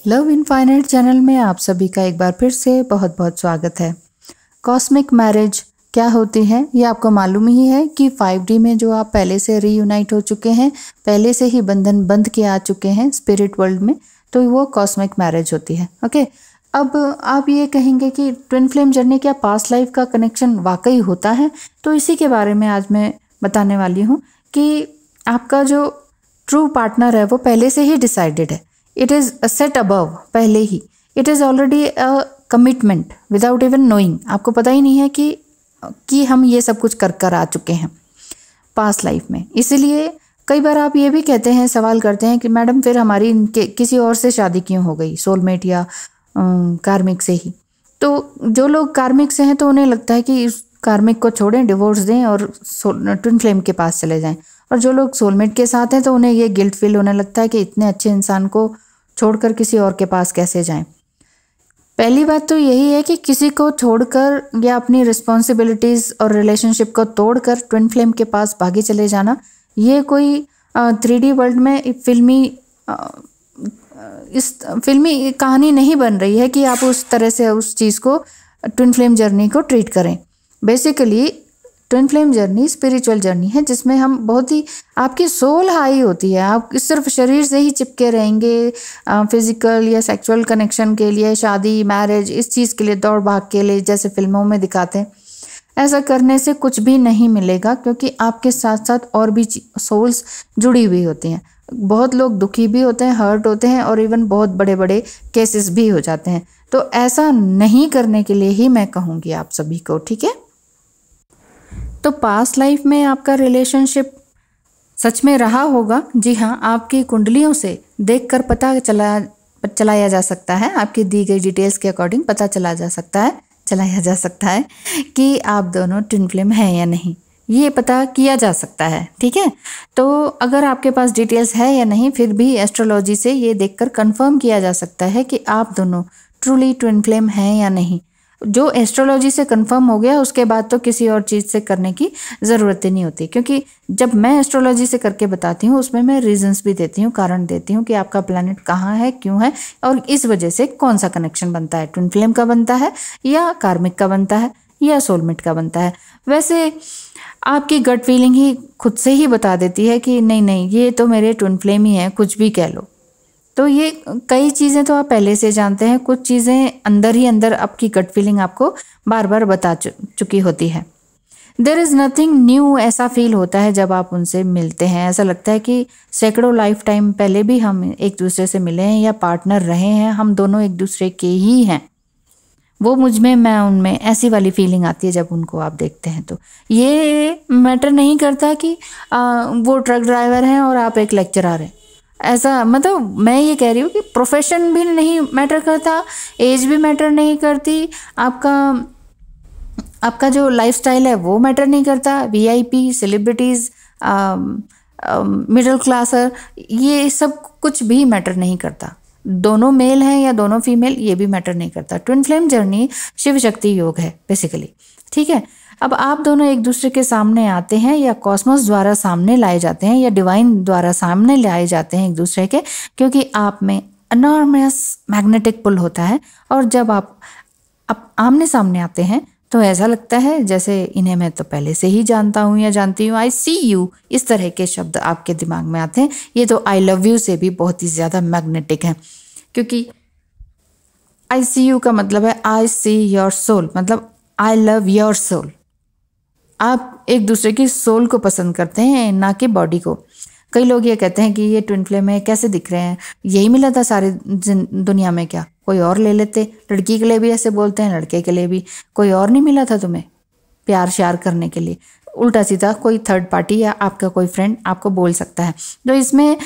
Love infinite channel में आप सभी का एक बार फिर से बहुत बहुत स्वागत है। कॉस्मिक मैरिज क्या होती है ये आपको मालूम ही है कि 5D में जो आप पहले से रीयूनाइट हो चुके हैं, पहले से ही बंधन बंध के आ चुके हैं स्पिरिट वर्ल्ड में, तो वो कॉस्मिक मैरिज होती है। ओके, अब आप ये कहेंगे कि ट्विन फ्लेम जर्नी क्या पास्ट लाइफ का कनेक्शन वाकई होता है? तो इसी के बारे में आज मैं बताने वाली हूँ कि आपका जो ट्रू पार्टनर है वो पहले से ही डिसाइडेड है। इट इज़ सेट अबव पहले ही, it is already a commitment without even knowing. आपको पता ही नहीं है कि हम ये सब कुछ कर आ चुके हैं पास्ट लाइफ में। इसीलिए कई बार आप ये भी कहते हैं, सवाल करते हैं कि मैडम फिर हमारी किसी और से शादी क्यों हो गई, सोलमेट या कार्मिक से ही। तो जो लोग कार्मिक से हैं तो उन्हें लगता है कि इस कार्मिक को छोड़ें, डिवोर्स दें और ट्विन फ्लेम के पास चले जाएं। और जो लोग सोलमेट के साथ हैं तो उन्हें ये गिल्ट फील होने लगता है कि इतने अच्छे इंसान को छोड़कर किसी और के पास कैसे जाएं। पहली बात तो यही है कि किसी को छोड़कर या अपनी रिस्पॉन्सिबिलिटीज़ और रिलेशनशिप को तोड़कर ट्विन फ्लेम के पास भागे चले जाना, ये कोई 3D वर्ल्ड में इस फिल्मी कहानी नहीं बन रही है कि आप उस तरह से उस चीज़ को, ट्विन फ्लेम जर्नी को ट्रीट करें। Basically twin flame journey spiritual journey है जिसमें हम बहुत ही, आपकी सोल हाई होती है। आप सिर्फ शरीर से ही चिपके रहेंगे फिजिकल या सेक्सुअल कनेक्शन के लिए, शादी मैरिज इस चीज़ के लिए दौड़ भाग के लिए जैसे फिल्मों में दिखाते हैं। ऐसा करने से कुछ भी नहीं मिलेगा, क्योंकि आपके साथ साथ और भी सोल्स जुड़ी हुई होती हैं। बहुत लोग दुखी भी होते हैं, हर्ट होते हैं और इवन बहुत बड़े बड़े केसेस भी हो जाते हैं। तो ऐसा नहीं करने के लिए ही मैं कहूँगी आप सभी को, ठीक है। तो पास्ट लाइफ में आपका रिलेशनशिप सच में रहा होगा। जी हाँ, आपकी कुंडलियों से देखकर पता चलाया जा सकता है, आपकी दी गई डिटेल्स के अकॉर्डिंग पता चलाया जा सकता है कि आप दोनों ट्विन फ्लेम हैं या नहीं, ये पता किया जा सकता है, ठीक है। तो अगर आपके पास डिटेल्स है या नहीं, फिर भी एस्ट्रोलॉजी से ये देखकर कंफर्म किया जा सकता है कि आप दोनों ट्रूली ट्विन फ्लेम हैं या नहीं। जो एस्ट्रोलॉजी से कंफर्म हो गया उसके बाद तो किसी और चीज़ से करने की ज़रूरत ही नहीं होती, क्योंकि जब मैं एस्ट्रोलॉजी से करके बताती हूँ उसमें मैं रीजंस भी देती हूँ, कारण देती हूँ कि आपका प्लैनेट कहाँ है, क्यों है और इस वजह से कौन सा कनेक्शन बनता है, ट्विन फ्लेम का बनता है या कार्मिक का बनता है या सोलमेट का बनता है। वैसे आपकी गट फीलिंग ही खुद से ही बता देती है कि नहीं नहीं ये तो मेरे ट्विन फ्लेम ही है, कुछ भी कह लो। तो ये कई चीज़ें तो आप पहले से जानते हैं, कुछ चीज़ें अंदर ही अंदर आपकी गट फीलिंग आपको बार बार बता चुकी होती है। देयर इज़ नथिंग न्यू ऐसा फील होता है जब आप उनसे मिलते हैं। ऐसा लगता है कि सैकड़ों लाइफ टाइम पहले भी हम एक दूसरे से मिले हैं या पार्टनर रहे हैं, हम दोनों एक दूसरे के ही हैं। वो मुझ में, मैं उनमें, ऐसी वाली फीलिंग आती है जब उनको आप देखते हैं। तो ये मैटर नहीं करता कि वो ट्रक ड्राइवर हैं और आप एक लेक्चरर हैं। ऐसा मतलब मैं ये कह रही हूँ कि प्रोफेशन भी नहीं मैटर करता, एज भी मैटर नहीं करती, आपका जो लाइफस्टाइल है वो मैटर नहीं करता, वीआईपी, सेलिब्रिटीज़, मिडिल क्लासर, ये सब कुछ भी मैटर नहीं करता। दोनों मेल हैं या दोनों फीमेल, ये भी मैटर नहीं करता। Twin flame journey Shiv Shakti योग है बेसिकली, ठीक है। अब आप दोनों एक दूसरे के सामने आते हैं या कॉस्मोस द्वारा सामने लाए जाते हैं या डिवाइन द्वारा सामने लाए जाते हैं एक दूसरे के, क्योंकि आप में एनॉर्मस मैग्नेटिक पुल होता है। और जब आप आमने सामने आते हैं तो ऐसा लगता है जैसे इन्हें मैं तो पहले से ही जानता हूँ या जानती हूँ, आई सी यू, इस तरह के शब्द आपके दिमाग में आते हैं। ये तो आई लव यू से भी बहुत ही ज़्यादा मैग्नेटिक है, क्योंकि आई सी यू का मतलब है आई सी योर सोल, मतलब आई लव योर सोल। आप एक दूसरे की सोल को पसंद करते हैं, ना कि बॉडी को। कई लोग ये कहते हैं कि ये ट्विन फ्लेम है, कैसे दिख रहे हैं, यही मिला था सारी दुनिया में क्या, कोई और ले लेते। लड़की के लिए भी ऐसे बोलते हैं, लड़के के लिए भी, कोई और नहीं मिला था तुम्हें प्यार श्यार करने के लिए। उल्टा सीधा कोई थर्ड पार्टी या आपका कोई फ्रेंड आपको बोल सकता है। तो इसमें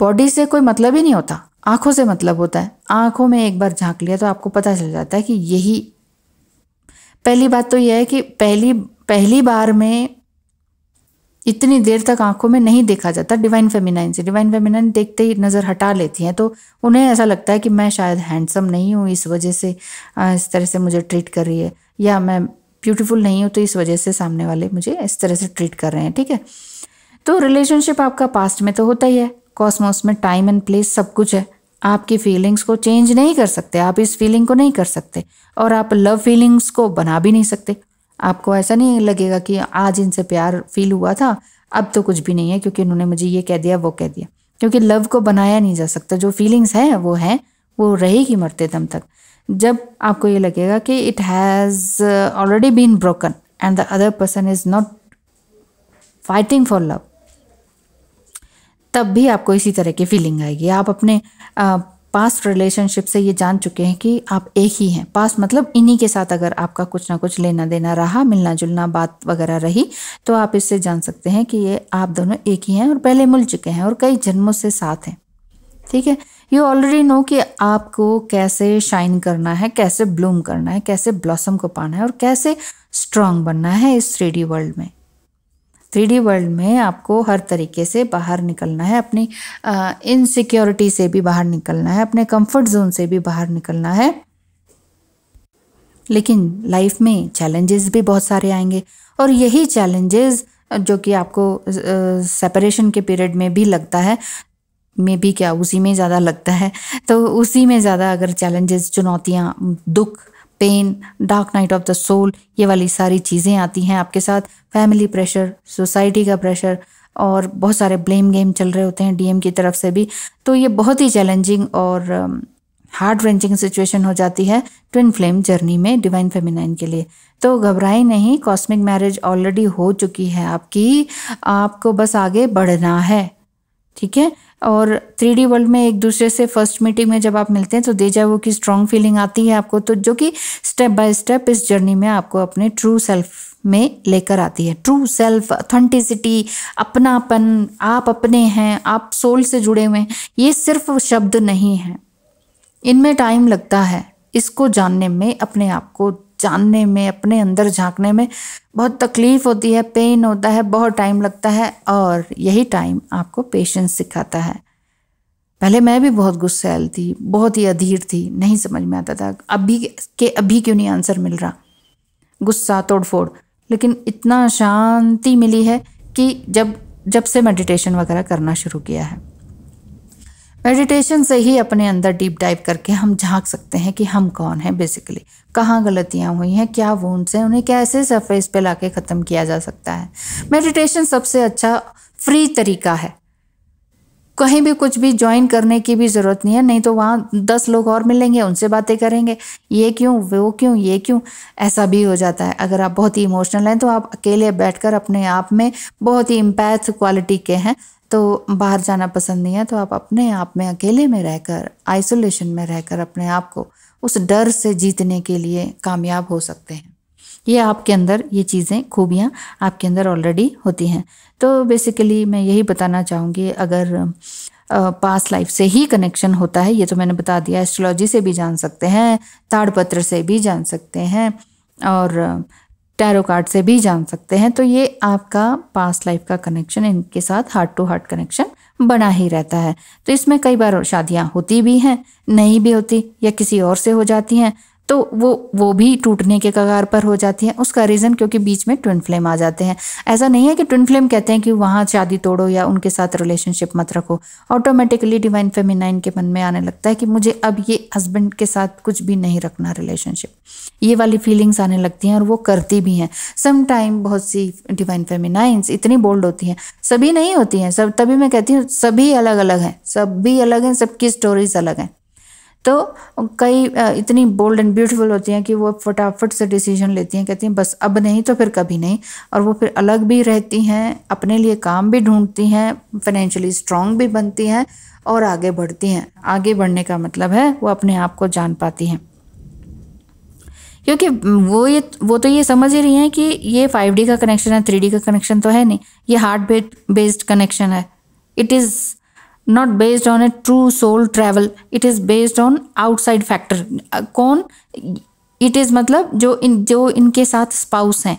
बॉडी से कोई मतलब ही नहीं होता, आंखों से मतलब होता है। आंखों में एक बार झांक लिया तो आपको पता चल जाता है कि यही। पहली बात तो यह है कि पहली बार में इतनी देर तक आंखों में नहीं देखा जाता डिवाइन फेमिनाइन से। डिवाइन फेमिनाइन देखते ही नज़र हटा लेती हैं, तो उन्हें ऐसा लगता है कि मैं शायद हैंडसम नहीं हूँ, इस वजह से इस तरह से मुझे ट्रीट कर रही है, या मैं ब्यूटीफुल नहीं हूँ तो इस वजह से सामने वाले मुझे इस तरह से ट्रीट कर रहे हैं, ठीक है। तो रिलेशनशिप आपका पास्ट में तो होता ही है, कॉस्मोस में टाइम एंड प्लेस सब कुछ है। आपकी फीलिंग्स को चेंज नहीं कर सकते, आप इस फीलिंग को नहीं कर सकते, और आप लव फीलिंग्स को बना भी नहीं सकते। आपको ऐसा नहीं लगेगा कि आज इनसे प्यार फील हुआ था, अब तो कुछ भी नहीं है क्योंकि उन्होंने मुझे ये कह दिया वो कह दिया, क्योंकि लव को बनाया नहीं जा सकता। जो फीलिंग्स हैं वो रहेगी मरते दम तक। जब आपको ये लगेगा कि it has already been broken and the other person is not fighting for love, तब भी आपको इसी तरह की फीलिंग आएगी। आप अपने पास्ट रिलेशनशिप से ये जान चुके हैं कि आप एक ही हैं। पास्ट मतलब इन्हीं के साथ अगर आपका कुछ ना कुछ लेना देना रहा, मिलना जुलना बात वगैरह रही, तो आप इससे जान सकते हैं कि ये आप दोनों एक ही हैं और पहले मिल चुके हैं और कई जन्मों से साथ हैं। ठीक है, यू ऑलरेडी नो कि आपको कैसे शाइन करना है, कैसे ब्लूम करना है, कैसे ब्लॉसम को पाना है और कैसे स्ट्रांग बनना है इस 3D वर्ल्ड में। 3D वर्ल्ड में आपको हर तरीके से बाहर निकलना है, अपनी इनसिक्योरिटी से भी बाहर निकलना है, अपने कंफर्ट जोन से भी बाहर निकलना है। लेकिन लाइफ में चैलेंजेस भी बहुत सारे आएंगे, और यही चैलेंजेस जो कि आपको सेपरेशन के पीरियड में भी लगता है, में भी क्या उसी में ज़्यादा लगता है, तो उसी में ज़्यादा अगर चैलेंजेस, चुनौतियाँ, दुख, pain, dark night of the soul, ये वाली सारी चीज़ें आती हैं आपके साथ। फैमिली प्रेशर, सोसाइटी का प्रेशर, और बहुत सारे ब्लेम गेम चल रहे होते हैं डीएम की तरफ से भी। तो ये बहुत ही चैलेंजिंग और हार्ट रेंचिंग सिचुएशन हो जाती है ट्विन फ्लेम जर्नी में डिवाइन फेमिनाइन के लिए। तो घबराएं नहीं, कॉस्मिक मैरिज ऑलरेडी हो चुकी है आपकी, आपको बस आगे बढ़ना है। ठीक है, और 3D वर्ल्ड में एक दूसरे से फर्स्ट मीटिंग में जब आप मिलते हैं तो डेजा वू की स्ट्रॉन्ग फीलिंग आती है आपको, तो जो कि स्टेप बाय स्टेप इस जर्नी में आपको अपने ट्रू सेल्फ में लेकर आती है। ट्रू सेल्फ, ऑथेंटिसिटी, अपनापन, आप अपने हैं, आप सोल से जुड़े हुए हैं, ये सिर्फ शब्द नहीं है, इनमें टाइम लगता है। इसको जानने में, अपने आप को जानने में, अपने अंदर झांकने में बहुत तकलीफ होती है, पेन होता है, बहुत टाइम लगता है, और यही टाइम आपको पेशेंस सिखाता है। पहले मैं भी बहुत गुस्सैल थी, बहुत ही अधीर थी, नहीं समझ में आता था अभी क्यों नहीं आंसर मिल रहा, गुस्सा, तोड़फोड़। लेकिन इतना शांति मिली है कि जब से मेडिटेशन वगैरह करना शुरू किया है। मेडिटेशन से ही अपने अंदर डीप डाइव करके हम झांक सकते हैं कि हम कौन हैं बेसिकली, कहाँ गलतियाँ हुई हैं, क्या वुंड्स हैं, उन्हें कैसे सरफेस पे लाके ख़त्म किया जा सकता है। मेडिटेशन सबसे अच्छा फ्री तरीका है, कहीं भी कुछ भी ज्वाइन करने की भी ज़रूरत नहीं है, नहीं तो वहाँ 10 लोग और मिलेंगे, उनसे बातें करेंगे, ये क्यों, वो क्यों, ये क्यों, ऐसा भी हो जाता है। अगर आप बहुत ही इमोशनल हैं तो आप अकेले बैठकर अपने आप में बहुत ही इम्पैथ क्वालिटी के हैं, तो बाहर जाना पसंद नहीं है, तो आप अपने आप में अकेले में रहकर, आइसोलेशन में रहकर अपने आप को उस डर से जीतने के लिए कामयाब हो सकते हैं। ये आपके अंदर, ये चीज़ें, खूबियाँ आपके अंदर ऑलरेडी होती हैं। तो बेसिकली मैं यही बताना चाहूँगी, अगर पास्ट लाइफ से ही कनेक्शन होता है, ये तो मैंने बता दिया, एस्ट्रोलॉजी से भी जान सकते हैं, ताड़पत्र से भी जान सकते हैं, और टैरो कार्ड से भी जान सकते हैं। तो ये आपका पास्ट लाइफ का कनेक्शन, इनके साथ हार्ट टू हार्ट कनेक्शन बना ही रहता है। तो इसमें कई बार शादियाँ होती भी हैं, नहीं भी होती, या किसी और से हो जाती हैं, तो वो भी टूटने के कगार पर हो जाती हैं। उसका रीज़न क्योंकि बीच में ट्विन फ्लेम आ जाते हैं। ऐसा नहीं है कि ट्विन फ्लेम कहते हैं कि वहाँ शादी तोड़ो या उनके साथ रिलेशनशिप मत रखो, ऑटोमेटिकली डिवाइन फेमिनाइन के मन में आने लगता है कि मुझे अब ये हस्बैंड के साथ कुछ भी नहीं रखना रिलेशनशिप, ये वाली फीलिंग्स आने लगती हैं, और वो करती भी हैं। सम टाइम बहुत सी डिवाइन फेमिनाइंस इतनी बोल्ड होती हैं, सभी नहीं होती हैं, सब, तभी मैं कहती हूँ सभी अलग अलग हैं, सभी अलग हैं, सबकी स्टोरीज अलग हैं। तो कई इतनी बोल्ड एंड ब्यूटीफुल होती हैं कि वो फटाफट से डिसीजन लेती हैं, कहती हैं बस अब नहीं तो फिर कभी नहीं, और वो फिर अलग भी रहती हैं, अपने लिए काम भी ढूंढती हैं, फाइनेंशियली स्ट्रांग भी बनती हैं, और आगे बढ़ती हैं। आगे बढ़ने का मतलब है वो अपने आप को जान पाती हैं, क्योंकि वो तो ये समझ ही रही हैं कि ये 5D का कनेक्शन है, 3D का कनेक्शन तो है नहीं, ये हार्ट बेस्ड कनेक्शन है। It is not based on a true soul travel, it is based on outside factor। कौन it is मतलब जो इनके साथ स्पाउस हैं,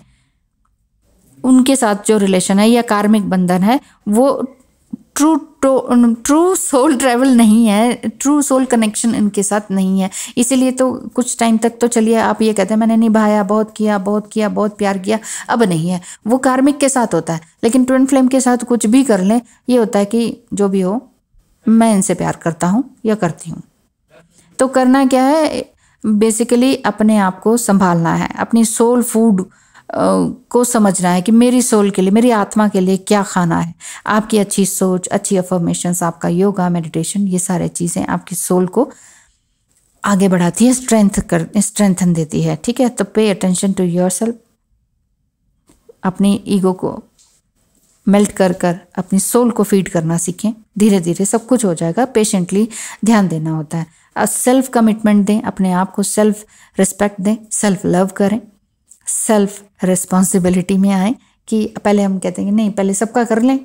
उनके साथ जो रिलेशन है या कार्मिक बंधन है, वो ट्रू सोल ट्रैवल नहीं है, ट्रू सोल कनेक्शन इनके साथ नहीं है। इसीलिए तो कुछ टाइम तक तो चलिए आप ये कहते हैं मैंने निभाया, बहुत किया, बहुत प्यार किया, अब नहीं है, वो कार्मिक के साथ होता है। लेकिन ट्विन फ्लेम के साथ कुछ भी कर लें, ये होता है कि जो भी हो मैं इनसे प्यार करता हूँ या करती हूँ। तो करना क्या है, बेसिकली अपने आप को संभालना है, अपनी सोल फूड को समझना है कि मेरी सोल के लिए, मेरी आत्मा के लिए क्या खाना है। आपकी अच्छी सोच, अच्छी अफर्मेशंस, आपका योगा, मेडिटेशन, ये सारे चीज़ें आपकी सोल को आगे बढ़ाती है, स्ट्रेंथन देती है। ठीक है, तो पे अटेंशन टू योरसेल्फ। अपनी ईगो को मेल्ट कर कर अपनी सोल को फीड करना सीखें। धीरे धीरे सब कुछ हो जाएगा, पेशेंटली ध्यान देना होता है। सेल्फ कमिटमेंट दें, अपने आप को सेल्फ रिस्पेक्ट दें, सेल्फ लव करें, सेल्फ रिस्पॉन्सिबिलिटी में आए कि पहले हम कहते हैं कि नहीं, पहले सबका कर लें,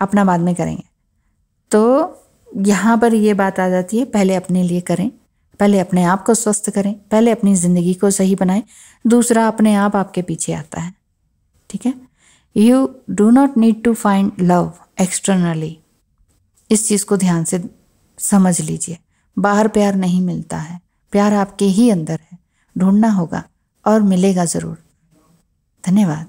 अपना बाद में करेंगे। तो यहाँ पर ये बात आ जाती है, पहले अपने लिए करें, पहले अपने आप को स्वस्थ करें, पहले अपनी ज़िंदगी को सही बनाएं, दूसरा अपने आप आपके पीछे आता है। ठीक है, you do not need to find love externally. इस चीज़ को ध्यान से समझ लीजिए। बाहर प्यार नहीं मिलता है, प्यार आपके ही अंदर है, ढूंढना होगा और मिलेगा ज़रूर। धन्यवाद।